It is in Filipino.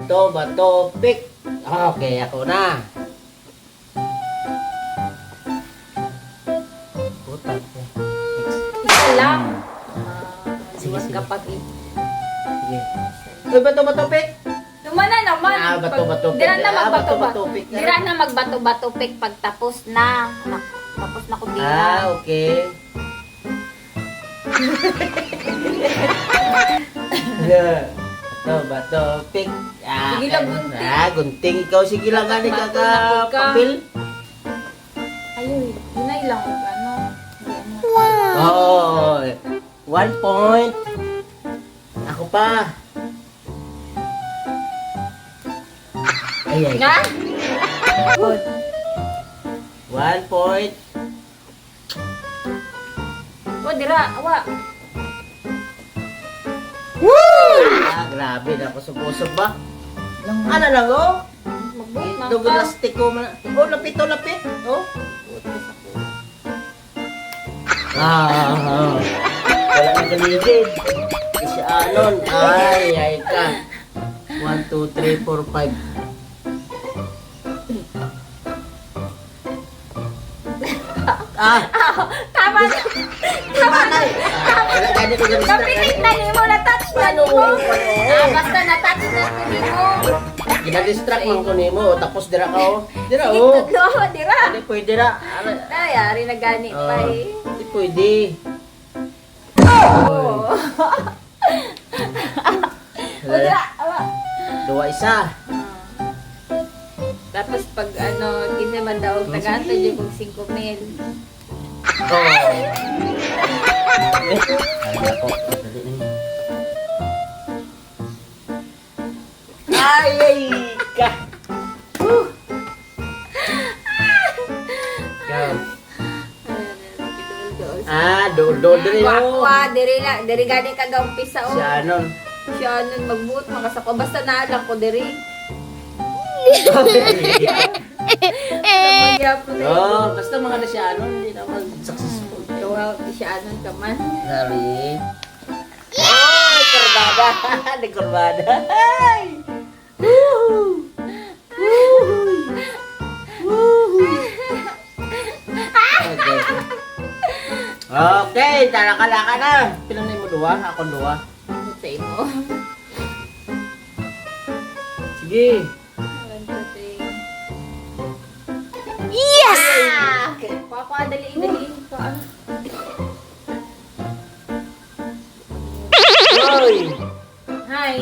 Bato, pick. Okay, ako na. Putak. Isa lang. Sige, Iwan sige. kapag Sige. Uy, bato, pick. Lumana naman. Ah, bato, pick. Dira na Ah, magbato-bato. pick. Dira na magbato-bato pick pag tapos na. Tapos na ko dira. Ah, okay. Bato, pick. Ah, Sige lang, gunting. Ah, gunting. Ikaw, sige lang gani ka Bato na po ka. papel. Ayun, hinay lang ko ano. Oh, 1 point. Ako pa. Ay. Nga? 1 point. O, dira, awa. Ah, grabe na ako subusog ba? Ano lang, oh? Magbuot man Dugo ka. lastik ko. Oh, lapit. Oh. Wala na galigid. Si Anon. Ay ka. 1, 2, 3, 4, 5. Tama na. Tama na. Wala gani ko ganun. Napilit na ni mo, na-touch na ni mo. Ah, basta na-touch na ni mo. Gina-distract man ko nimo. Tapos dira ka, oh. Dira, oh. Tutlo, dira. Hindi pwede na. Ay, ari na gani pa eh. Hindi pwede. Oo. O, dira, awa. 2-1. Tapos pag ano, kinsa man daw taga-antay di kog 5,000. Oh. Ay, ako. Ay, ka. Ikaw. Ah, do diri oh. Wa, diri gani ka umpisa Si o. Anon. Siya nun magbuot makasako basta naalang ko diri. Magyapon na Oh, basta mga na si Anon, hindi naman successful. Wow, di siya anon ka man. Sorry. Oh, kurbada. Di kurbada. Ay! Woohoo! Woohoo! Okay. Okay, talakala ka na. Pilang na mo duwa? Ako duwa. Ano sa imo? Sige. Yes! Papa, daliin pa. Hoy! Hi.